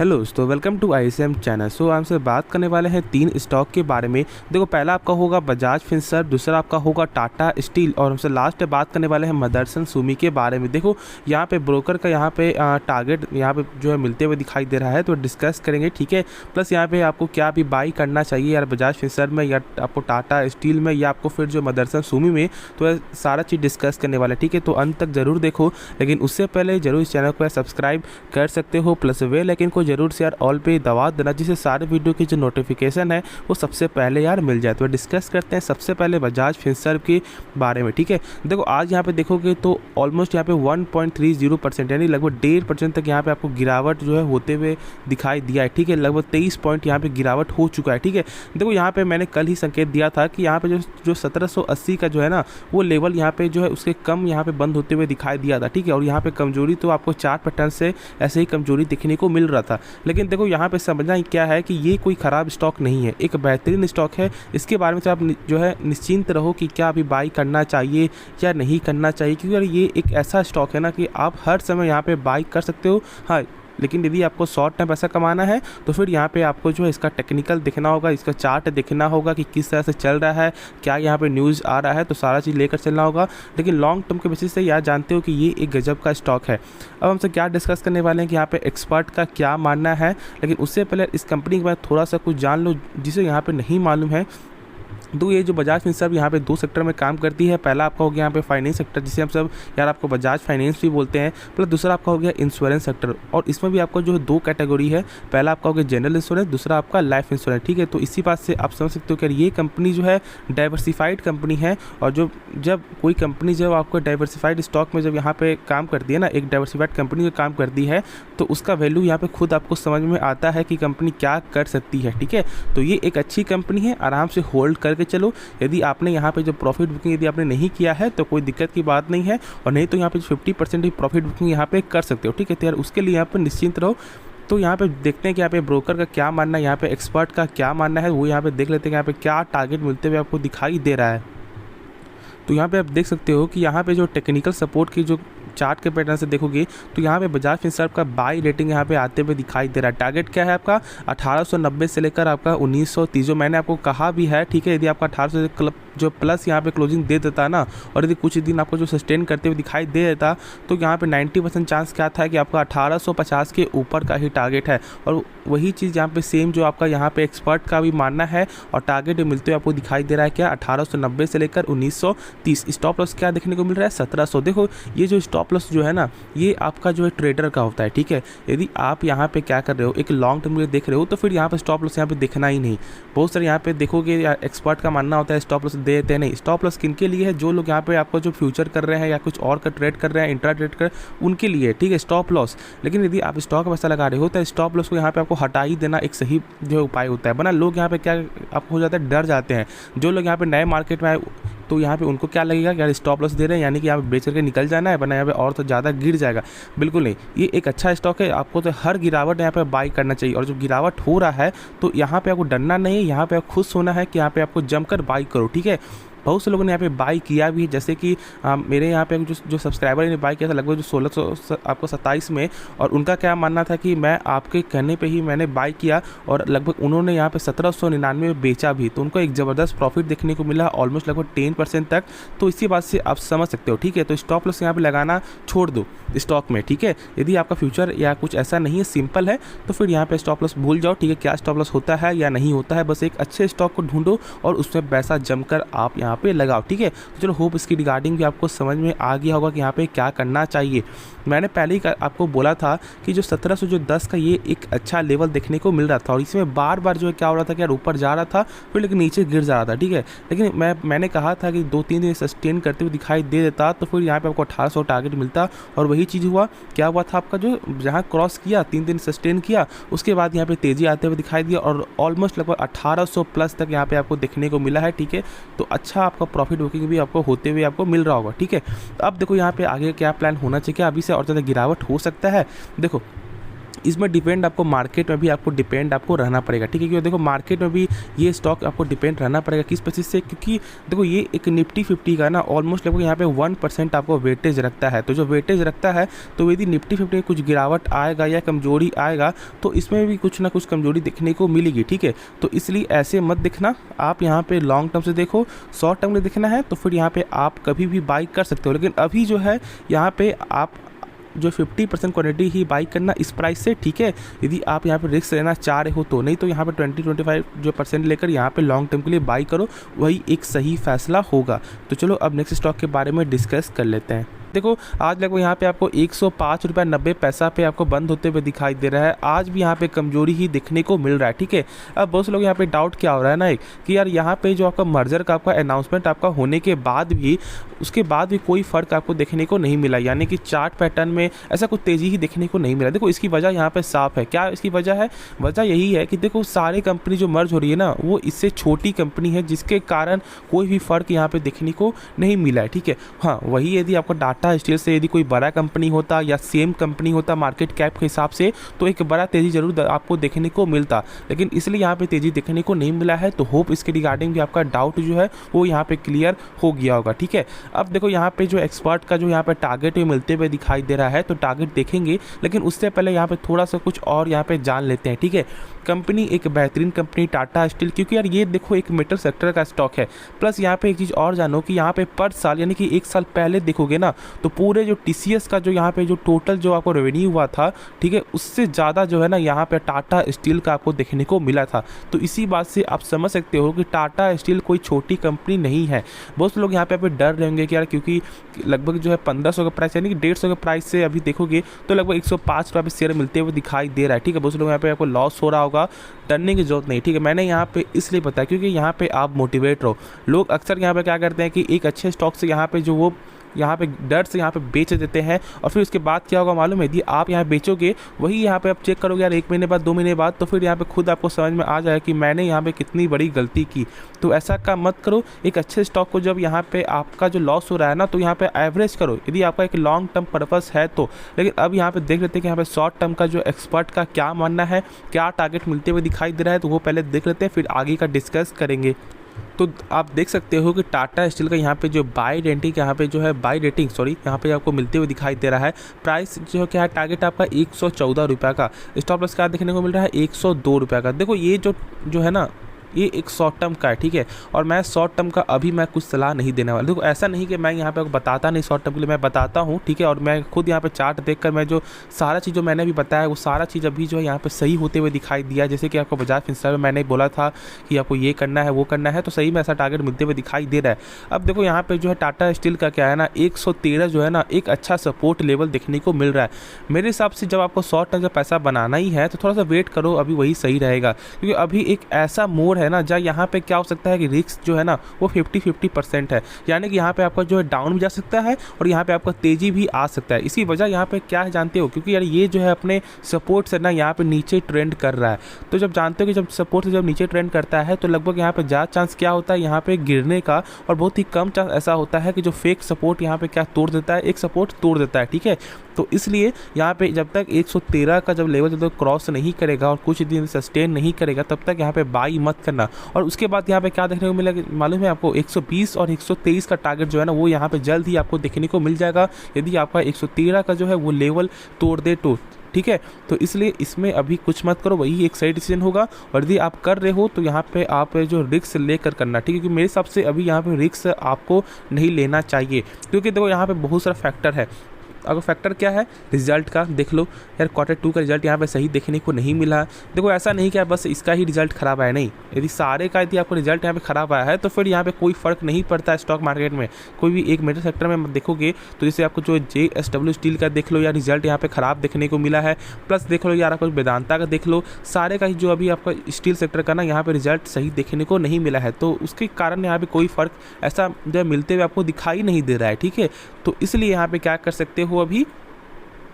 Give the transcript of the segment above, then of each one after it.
Hello दोस्तों, welcome to ISM channel. हमसे बात करने वाले हैं तीन स्टॉक के बारे में। देखो, पहला आपका होगा बजाज फिनसर्व, दूसरा आपका होगा टाटा स्टील और हमसे लास्ट बात करने वाले हैं मदरसन सुमी के बारे में। देखो, यहाँ पे ब्रोकर का यहाँ पे टारगेट यहाँ पे जो है मिलते हुए दिखाई दे रहा है, तो डिस्कस करेंगे, ठीक है। प्लस यहाँ पे आपको क्या भी बाई करना चाहिए यार बजाज फिनसर्व में या आपको टाटा स्टील में या आपको फिर जो मदरसन सुमी में, तो सारा चीज़ डिस्कस करने वाला है, ठीक है। तो अंत तक ज़रूर देखो, लेकिन उससे पहले ज़रूर इस चैनल को सब्सक्राइब कर सकते हो, प्लस बेल आइकन को जरूर से यार ऑल पे दबा देना, जिससे सारे वीडियो की जो नोटिफिकेशन है वो सबसे पहले यार मिल जाए। तो डिस्कस करते हैं सबसे पहले बजाज फिनसर्व के बारे में, ठीक है। देखो, आज यहाँ पे देखोगे तो ऑलमोस्ट यहाँ पे 1.30% यानी लगभग 1.5% तक यहाँ पे आपको गिरावट जो है होते हुए दिखाई दिया है, ठीक है। लगभग 23 पॉइंट यहाँ पे गिरावट हो चुका है, ठीक है। देखो, यहाँ पे मैंने कल ही संकेत दिया था कि यहाँ पे जो 1780 का जो है ना वो लेवल यहाँ पे जो है उसके कम यहाँ पे बंद होते हुए दिखाई दिया था, ठीक है। और यहाँ पे कमजोरी तो आपको 4 पैटर्न से ऐसे ही कमजोरी दिखने को मिल रहा था, लेकिन देखो यहाँ पे समझना ही क्या है कि ये कोई ख़राब स्टॉक नहीं है, एक बेहतरीन स्टॉक है। इसके बारे में तो आप जो है निश्चिंत रहो कि क्या अभी बाई करना चाहिए या नहीं करना चाहिए, क्योंकि यार ये एक ऐसा स्टॉक है ना कि आप हर समय यहाँ पे बाई कर सकते हो। हाँ, लेकिन यदि आपको शॉर्ट टाइम पैसा कमाना है तो फिर यहाँ पे आपको जो है इसका टेक्निकल देखना होगा, इसका चार्ट देखना होगा कि किस तरह से चल रहा है, क्या यहाँ पे न्यूज़ आ रहा है, तो सारा चीज़ लेकर चलना होगा। लेकिन लॉन्ग टर्म के बेसिस से यार जानते हो कि ये एक गजब का स्टॉक है। अब हमसे क्या डिस्कस करने वाले हैं कि यहाँ पे एक्सपर्ट का क्या मानना है, लेकिन उससे पहले इस कंपनी के बारे में थोड़ा सा कुछ जान लो जिसे यहाँ पर नहीं मालूम है। तो ये जो बजाज फिनसर्व यहाँ पे 2 सेक्टर में काम करती है। पहला आपका हो गया यहाँ पे फाइनेंस सेक्टर, जिसे हम सब यार आपको बजाज फाइनेंस भी बोलते हैं, प्लस दूसरा आपका हो गया इंश्योरेंस सेक्टर। और इसमें भी आपका जो है 2 कैटेगरी है, पहला आपका हो गया जनरल इंश्योरेंस, दूसरा आपका लाइफ इंश्योरेंस, ठीक है। तो इसी बात से आप समझ सकते हो कि ये कंपनी जो है डाइवर्सिफाइड कंपनी है। और जब कोई कंपनी जब आपको डाइवर्सिफाइड स्टॉक में जब यहाँ पे काम करती है ना, एक डाइवर्सिफाइड कंपनी में काम करती है, तो उसका वैल्यू यहाँ पे खुद आपको समझ में आता है कि कंपनी क्या कर सकती है, ठीक है। तो ये एक अच्छी कंपनी है, आराम से होल्ड करके चलो। यदि आपने यहाँ पे जो प्रॉफिट बुकिंग यदि आपने नहीं किया है तो कोई दिक्कत की बात नहीं है, और नहीं तो यहाँ पे 50% ही प्रॉफिट बुकिंग यहाँ पे कर सकते हो, ठीक है। तो यार उसके लिए यहाँ पे निश्चिंत रहो। तो यहाँ पे देखते हैं कि यहाँ पे ब्रोकर का क्या मानना है, यहाँ पे एक्सपर्ट का क्या मानना है, वो यहाँ पे देख लेते हैं कि यहाँ पे क्या टारगेट मिलते हुए आपको दिखाई दे रहा है। तो यहाँ पे आप देख सकते हो कि यहाँ पे जो टेक्निकल सपोर्ट की जो चार्ट के पैटर्न से देखोगे तो यहाँ पे बजाज फिनसर्व का बाई रेटिंग यहाँ पे आते हुए दिखाई दे रहा है। टारगेट क्या है आपका 1890 से लेकर आपका 1930, जो मैंने आपको कहा भी है, ठीक है। यदि आपका 1800 क्लब जो प्लस यहाँ पे क्लोजिंग दे देता ना, और यदि कुछ दिन आपको जो सस्टेन करते हुए दिखाई दे देता, तो यहाँ पे 90% चांस क्या था कि आपका 1850 के ऊपर का ही टारगेट है। और वही चीज़ यहाँ पे सेम जो आपका यहाँ पे एक्सपर्ट का भी मानना है, और टारगेट मिलते हुए आपको दिखाई दे रहा है क्या 1890 से लेकर 1930। स्टॉप लॉस क्या देखने को मिल रहा है 1700। देखो, ये जो स्टॉप लॉस जो है ना, ये आपका जो है ट्रेडर का होता है, ठीक है। यदि आप यहाँ पे क्या कर रहे हो, एक लॉन्ग टर्म में देख रहे हो, तो फिर यहाँ पे स्टॉप लॉस यहाँ पे देखना ही नहीं। बहुत सारे यहाँ पे देखोगे एक्सपर्ट का मानना होता है स्टॉप लॉस देते नहीं। स्टॉप लॉस किन के लिए है? जो लोग यहाँ पे आपको जो फ्यूचर कर रहे हैं या कुछ और का ट्रेड कर रहे हैं, इंट्रा ट्रेड कर, उनके लिए, ठीक है, स्टॉप लॉस। लेकिन यदि आप स्टॉक में पैसा लगा रहे हो तो स्टॉप लॉस को यहाँ पे आपको हटा ही देना एक सही जो है उपाय होता है। वरना लोग यहाँ पे क्या आपको हो जाता है, डर जाते हैं। जो लोग यहाँ पे नए मार्केट में आए तो यहाँ पे उनको क्या लगेगा कि यार स्टॉप लॉस दे रहे हैं यानी कि यहाँ पे बेच करके निकल जाना है, वरना यहाँ पे और तो ज़्यादा गिर जाएगा। बिल्कुल नहीं, ये एक अच्छा स्टॉक है। आपको तो हर गिरावट यहाँ पे बाई करना चाहिए, और जब गिरावट हो रहा है तो यहाँ पे आपको डरना नहीं है, यहाँ पे आप खुश होना है कि यहाँ पे आपको जमकर बाई करो, ठीक है। बहुत से लोगों ने यहाँ पे बाई किया भी है, जैसे कि मेरे यहाँ पे जो सब्सक्राइबर ने बाई किया था लगभग जो 1600 आपको 27 में, और उनका क्या मानना था कि मैं आपके कहने पे ही मैंने बाई किया, और लगभग उन्होंने यहाँ पे 1799 में बेचा भी, तो उनको एक ज़बरदस्त प्रॉफिट देखने को मिला, ऑलमोस्ट लगभग 10% तक। तो इसी बात से आप समझ सकते हो, ठीक है। तो स्टॉप लॉस यहाँ पे लगाना छोड़ दो स्टॉक में, ठीक है। यदि आपका फ्यूचर या कुछ ऐसा नहीं है, सिंपल है, तो फिर यहाँ पे स्टॉप लॉस भूल जाओ, ठीक है। क्या स्टॉप लॉस होता है या नहीं होता है, बस एक अच्छे स्टॉक को ढूंढो और उसमें पैसा जमकर आप यहाँ पे लगाओ, ठीक है। तो चलो, होप इसकी रिगार्डिंग भी आपको समझ में आ गया होगा कि यहाँ पे क्या करना चाहिए। मैंने पहले ही आपको बोला था कि जो 1710 का ये एक अच्छा लेवल देखने को मिल रहा था, और इसमें बार बार जो है क्या हो रहा था कि यार ऊपर जा रहा था फिर लेकिन नीचे गिर जा रहा था, ठीक है। लेकिन मैंने कहा था कि 2-3 दिन सस्टेन करते हुए दिखाई दे देता तो फिर यहाँ पे आपको 1800 टारगेट मिलता, और वही चीज़ हुआ। क्या हुआ था आपका जो जहाँ क्रॉस किया 3 दिन सस्टेन किया, उसके बाद यहाँ पे तेज़ी आते हुए दिखाई दिया, और ऑलमोस्ट लगभग 1800 प्लस तक यहाँ पे आपको देखने को मिला है, ठीक है। तो अच्छा आपका प्रॉफिट बुकिंग भी आपको होते हुए आपको मिल रहा होगा, ठीक है। तो अब देखो यहाँ पे आगे क्या प्लान होना चाहिए, क्या अभी से और ज़्यादा गिरावट हो सकता है। देखो, इसमें डिपेंड आपको मार्केट में भी आपको डिपेंड आपको रहना पड़ेगा, ठीक है। क्योंकि देखो मार्केट में भी ये स्टॉक आपको डिपेंड रहना पड़ेगा किस बेसिस से, क्योंकि देखो ये एक निफ्टी 50 का ना ऑलमोस्ट लगभग यहाँ पे 1% आपको वेटेज रखता है। तो जो वेटेज रखता है तो यदि निफ्टी 50 में कुछ गिरावट आएगा या कमजोरी आएगा तो इसमें भी कुछ ना कुछ कमजोरी देखने को मिलेगी, ठीक है। तो इसलिए ऐसे मत देखना, आप यहाँ पे लॉन्ग टर्म से देखो, शॉर्ट टर्म में देखना है तो फिर यहाँ पे आप कभी भी बाई कर सकते हो। लेकिन अभी जो है यहाँ पे आप जो 50% क्वांटिटी ही बाई करना इस प्राइस से, ठीक है। यदि आप यहाँ पे रिस्क लेना चाह रहे हो तो, नहीं तो यहाँ पे 20-25 जो % लेकर यहाँ पे लॉन्ग टर्म के लिए बाई करो, वही एक सही फैसला होगा। तो चलो अब नेक्स्ट स्टॉक के बारे में डिस्कस कर लेते हैं। देखो आज लगभग यहाँ पे आपको 105 रुपये 90 पैसा पे आपको बंद होते हुए दिखाई दे रहा है। आज भी यहाँ पे कमजोरी ही देखने को मिल रहा है, ठीक है। अब बहुत से लोग यहाँ पे डाउट क्या हो रहा है ना, एक कि यार यहाँ पे जो आपका मर्जर का आपका अनाउंसमेंट आपका होने के बाद भी, उसके बाद भी कोई फ़र्क आपको देखने को नहीं मिला, यानी कि चार्ट पैटर्न में ऐसा कुछ तेज़ी ही देखने को नहीं मिला। देखो इसकी वजह यहाँ पे साफ है। क्या इसकी वजह है? वजह यही है कि देखो सारी कंपनी जो मर्ज हो रही है ना वो इससे छोटी कंपनी है, जिसके कारण कोई भी फ़र्क यहाँ पे देखने को नहीं मिला है, ठीक है। हाँ, वही यदि आपको टाटा स्टील से यदि कोई बड़ा कंपनी होता या सेम कंपनी होता मार्केट कैप के हिसाब से तो एक बड़ा तेज़ी जरूर आपको देखने को मिलता, लेकिन इसलिए यहाँ पे तेज़ी देखने को नहीं मिला है। तो होप इसके रिगार्डिंग भी आपका डाउट जो है वो यहाँ पे क्लियर हो गया होगा, ठीक है। अब देखो यहाँ पे जो एक्सपर्ट का जो यहाँ पे टारगेट मिलते हुए दिखाई दे रहा है, तो टारगेट देखेंगे, लेकिन उससे पहले यहाँ पे थोड़ा सा कुछ और यहाँ पे जान लेते हैं, ठीक है। कंपनी एक बेहतरीन कंपनी टाटा स्टील, क्योंकि यार ये देखो एक मेटल सेक्टर का स्टॉक है। प्लस यहाँ पे एक चीज़ और जानो कि यहाँ पे पर साल यानी कि 1 साल पहले देखोगे ना तो पूरे जो टीसीएस का जो यहाँ पे जो टोटल जो आपको रेवेन्यू हुआ था, ठीक है, उससे ज़्यादा जो है ना यहाँ पे टाटा स्टील का आपको देखने को मिला था। तो इसी बात से आप समझ सकते हो कि टाटा स्टील कोई छोटी कंपनी नहीं है। बहुत से लोग यहाँ पे डर रहेंगे कि यार क्योंकि लगभग जो है 1500 का प्राइस यानी कि 150 के प्राइस से अभी देखोगे तो लगभग 105 रुपये शेयर मिलते हुए दिखाई दे रहा है, ठीक है। बहुत से लोग यहाँ पे आपको लॉस हो रहा होगा, डरने की जरूरत नहीं, ठीक है। मैंने यहाँ पे इसलिए बताया क्योंकि यहाँ पे आप मोटिवेट रहो। लोग अक्सर यहाँ पे क्या करते हैं कि एक अच्छे स्टॉक से यहाँ पे जो वो यहाँ पे डर से यहाँ पे बेच देते हैं, और फिर उसके बाद क्या होगा मालूम है, यदि आप यहाँ बेचोगे वही यहाँ पे आप चेक करोगे यार 1 महीने बाद 2 महीने बाद, तो फिर यहाँ पे खुद आपको समझ में आ जाए कि मैंने यहाँ पे कितनी बड़ी गलती की। तो ऐसा काम मत करो। एक अच्छे स्टॉक को जब यहाँ पे आपका जो लॉस हो रहा है ना तो यहाँ पे एवरेज करो, यदि आपका एक लॉन्ग टर्म पर्पस है तो। लेकिन अब यहाँ पे देख लेते हैं कि यहाँ पे शॉर्ट टर्म का जो एक्सपर्ट का क्या मानना है, क्या टारगेट मिलते हुए दिखाई दे रहा है, तो वो पहले देख लेते हैं, फिर आगे का डिस्कस करेंगे। तो आप देख सकते हो कि टाटा स्टील का यहाँ पे जो बाई रेटिंग यहाँ पे जो है बाई रेटिंग यहाँ पे आपको मिलते हुए दिखाई दे रहा है। प्राइस जो क्या है टारगेट आपका 114 रुपये का, स्टॉप लॉस क्या देखने को मिल रहा है 102 रुपये का। देखो ये जो है ना ये एक शॉर्ट टर्म का है, ठीक है। और मैं शॉर्ट टर्म का अभी मैं कुछ सलाह नहीं देने वाला। देखो ऐसा नहीं कि मैं यहाँ पे बताता नहीं शॉर्ट टर्म के लिए, मैं बताता हूँ, ठीक है। और मैं खुद यहाँ पे चार्ट देखकर मैं जो सारा चीज़ जो मैंने भी बताया वो सारा चीज़ अभी जो है यहाँ पे सही होते हुए दिखाई दिया। जैसे कि आपको बजाज फिनसर्व में मैंने बोला था कि आपको ये करना है वो करना है, तो सही में ऐसा टारगेट मिलते हुए दिखाई दे रहा है। अब देखो यहाँ पर जो है टाटा स्टील का क्या है ना 113 जो है ना एक अच्छा सपोर्ट लेवल देखने को मिल रहा है। मेरे हिसाब से जब आपको शॉर्ट टर्म का पैसा बनाना ही है तो थोड़ा सा वेट करो, अभी वही सही रहेगा। क्योंकि अभी एक ऐसा मोड है ना जहाँ यहाँ पे क्या हो सकता है कि रिस्क जो है ना वो 50-50% है, यानी कि यहाँ पे आपका जो है डाउन भी जा सकता है और यहाँ पे आपका तेजी भी आ सकता है। इसी वजह यहाँ पे क्या है जानते हो, क्योंकि यार ये जो है अपने सपोर्ट से ना यहाँ पे नीचे ट्रेंड कर रहा है। तो जब जानते हो कि जब सपोर्ट से जब नीचे ट्रेंड करता है तो लगभग यहाँ पे ज़्यादा चांस क्या होता है यहाँ पे गिरने का, और बहुत ही कम चांस ऐसा होता है कि जो फेक सपोर्ट यहाँ पे क्या तोड़ देता है, एक सपोर्ट तोड़ देता है, ठीक है। तो इसलिए यहाँ पे जब तक 113 का जब लेवल जब तक क्रॉस नहीं करेगा और कुछ दिन सस्टेन नहीं करेगा तब तक यहाँ पे बाई मत करना। और उसके बाद यहाँ पे क्या देखने को मिलेगा मालूम है आपको, 120 और 123 का टारगेट जो है ना वो यहाँ पे जल्द ही आपको देखने को मिल जाएगा, यदि आपका 113 का जो है वो लेवल तोड़ दे तो, ठीक है। तो इसलिए इसमें अभी कुछ मत करो, वही एक सही डिसीजन होगा। और यदि आप कर रहे हो तो यहाँ पे आप जो रिस्क लेकर करना, ठीक है। क्योंकि मेरे हिसाब से अभी यहाँ पे रिस्क आपको नहीं लेना चाहिए, क्योंकि देखो यहाँ पे बहुत सारा फैक्टर है। अगर फैक्टर क्या है, रिजल्ट का देख लो यार, Q2 का रिजल्ट यहाँ पे सही देखने को नहीं मिला। देखो ऐसा नहीं कि बस इसका ही रिजल्ट खराब आया, नहीं, यदि सारे का यदि आपको रिजल्ट यहाँ पे खराब आया है तो फिर यहाँ पे कोई फर्क नहीं पड़ता है स्टॉक मार्केट में। कोई भी एक मेटल सेक्टर में देखोगे तो जैसे आपको जो JSW स्टील का देख लो यार रिजल्ट यहाँ पे खराब देखने को मिला है, प्लस देख लो यार आपको वेदांता का देख लो, सारे का ही जो अभी आपका स्टील सेक्टर का ना यहाँ पे रिजल्ट सही देखने को नहीं मिला है। तो उसके कारण यहाँ पे कोई फर्क ऐसा जो मिलते हुए आपको दिखाई नहीं दे रहा है, ठीक है। तो इसलिए यहाँ पे क्या कर सकते हो, अभी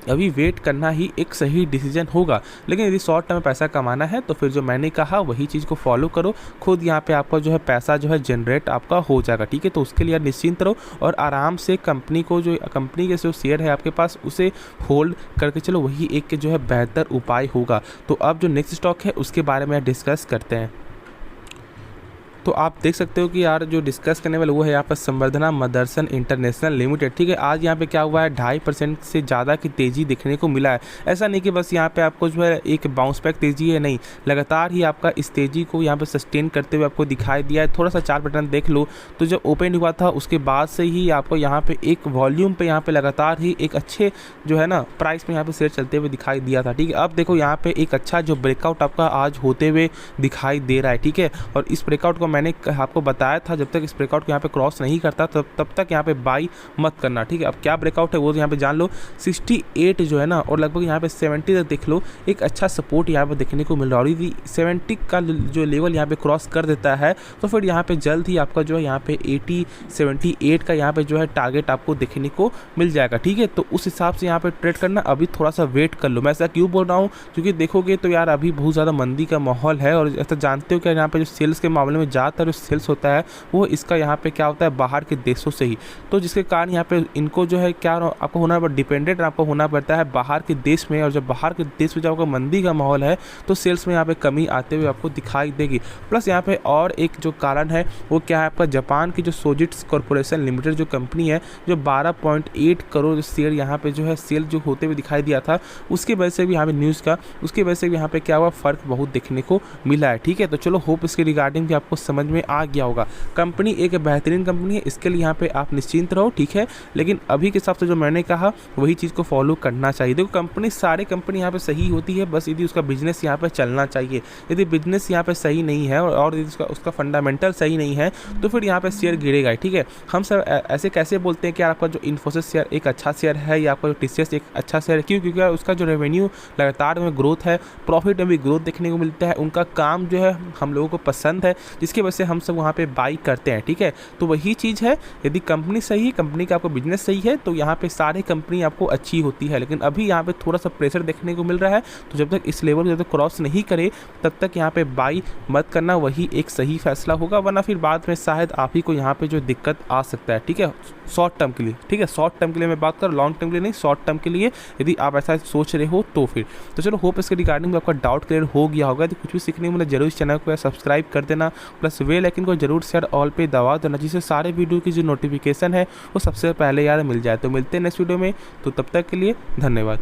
अभी वेट करना ही एक सही डिसीजन होगा। लेकिन यदि शॉर्ट टर्म में पैसा कमाना है तो फिर जो मैंने कहा वही चीज़ को फॉलो करो, खुद यहाँ पे आपका जो है पैसा जो है जनरेट आपका हो जाएगा, ठीक है। तो उसके लिए निश्चिंत रहो और आराम से कंपनी को, जो कंपनी के जो शेयर है आपके पास, उसे होल्ड करके चलो, वही एक जो है बेहतर उपाय होगा। तो अब जो नेक्स्ट स्टॉक है उसके बारे में डिस्कस करते हैं। तो आप देख सकते हो कि यार जो डिस्कस करने वाले वो है यहाँ पर संवर्धना मदरसन इंटरनेशनल लिमिटेड, ठीक है। आज यहाँ पे क्या हुआ है, 2.5% से ज़्यादा की तेज़ी देखने को मिला है। ऐसा नहीं कि बस यहाँ पे आपको जो है एक बाउंस बैक तेज़ी है, नहीं, लगातार ही आपका इस तेज़ी को यहाँ पे सस्टेन करते हुए आपको दिखाई दिया है। थोड़ा सा चार्ट पैटर्न देख लो तो जब ओपन हुआ था उसके बाद से ही आपको यहाँ पे एक वॉल्यूम पे यहाँ पे लगातार ही एक अच्छे जो है ना प्राइस में यहाँ पे शेयर चलते हुए दिखाई दिया था, ठीक है। अब देखो यहाँ पे एक अच्छा जो ब्रेकआउट आपका आज होते हुए दिखाई दे रहा है, ठीक है। और इस ब्रेकआउट को मैंने आपको बताया था, जब तक इस ब्रेकआउट को यहाँ पे क्रॉस नहीं करता तब तक यहाँ पे बाई मत करना, ठीक है। अब क्या ब्रेकआउट है वो यहाँ पे जान लो, 68 जो है ना और लगभग यहाँ पे 70 तक देख लो, एक अच्छा सपोर्ट यहाँ पे देखने को मिल रहा है। और यदि 70 का जो लेवल यहाँ पे क्रॉस कर देता है तो फिर यहाँ पे जल्द ही आपका जो है यहाँ पे 78 का यहाँ पे जो है टारगेट आपको देखने को मिल जाएगा, ठीक है। तो उस हिसाब से यहाँ पे ट्रेड करना, अभी थोड़ा सा वेट कर लो। मैं ऐसा क्यों बोल रहा हूँ, क्योंकि देखोगे तो यार अभी बहुत ज़्यादा मंदी का माहौल है और ऐसा जानते हो कि यहाँ पे जो सेल्स के मामले में ज़्यादातर सेल्स होता है वो इसका यहाँ पे क्या होता है बाहर के देशों से ही, तो जिसके कारण यहाँ पे इनको जो है क्या आपको होना डिपेंडेंट आपको होना पड़ता है बाहर के देश में। और जब बाहर के देश में जब आपको मंदी का माहौल है तो सेल्स में यहाँ पे कमी आते हुए आपको दिखाई देगी। प्लस यहाँ पे और एक जो कारण है वो क्या है, आपका जापान की जो सोजिट्स कॉर्पोरेशन लिमिटेड जो कंपनी है, जो 12.8 करोड़ शेयर यहाँ पे जो है सेल जो होते हुए दिखाई दिया था, उसकी वजह से भी यहाँ पे न्यूज़ का, उसकी वजह से भी यहाँ पे क्या हुआ, फ़र्क बहुत देखने को मिला है, ठीक है। तो चलो होप इसके रिगार्डिंग भी आपको समझ में आ गया होगा। कंपनी एक बेहतरीन कंपनी है, इसके लिए यहाँ पे आप निश्चिंत रहो, ठीक है। लेकिन अभी के हिसाब से जो मैंने कहा वही चीज़ को फॉलो करना चाहिए। देखो कंपनी, सारी कंपनी यहाँ पे सही होती है, बस यदि उसका बिजनेस यहाँ पे चलना चाहिए। यदि बिजनेस यहाँ पे सही नहीं है और यदि उसका फंडामेंटल सही नहीं है तो फिर यहाँ पे शेयर गिरेगा, ठीक है। हम सब ऐसे कैसे बोलते हैं कि आपका जो इन्फोसिस शेयर एक अच्छा शेयर है या आपका जो टीसीएस एक अच्छा शेयर है, क्यों? क्योंकि उसका जो रेवेन्यू लगातार में ग्रोथ है, प्रॉफिट में भी ग्रोथ देखने को मिलता है, उनका काम जो है हम लोगों को पसंद है, जिसकी वजह से हम सब वहाँ पे बाई करते हैं, ठीक है। तो वही चीज़ है, यदि कंपनी सही है, कंपनी का आपको बिजनेस सही है तो यहाँ पे सारी कंपनी आपको अच्छी होती है। लेकिन अभी यहाँ पे थोड़ा सा प्रेशर देखने को मिल रहा है, तो जब तक इस लेवल को जब तक क्रॉस नहीं करे तब तक यहाँ पे बाई मत करना, वही एक सही फैसला होगा। वरना फिर बाद में शायद आप ही को यहाँ पे जो दिक्कत आ सकता है, ठीक है, शॉर्ट टर्म के लिए, ठीक है। शॉर्ट टर्म के लिए मैं बात कर, लॉन्ग टर्म के लिए नहीं, शॉर्ट टर्म के लिए यदि आप ऐसा सोच रहे हो तो फिर तो चलो होप इसके रिगार्डिंग आपका डाउट क्लियर हो गया होगा। तो कुछ भी सीखने को मिले जरूर इस चैनल को सब्सक्राइब कर देना, प्लस बेल आइकन को जरूर शेयर ऑल पे दबा देना, जिससे सारे वीडियो की जो नोटिफिकेशन है वो सबसे पहले यार मिल जाए। तो मिलते हैं नेक्स्ट वीडियो में, तो तब तक के लिए धन्यवाद।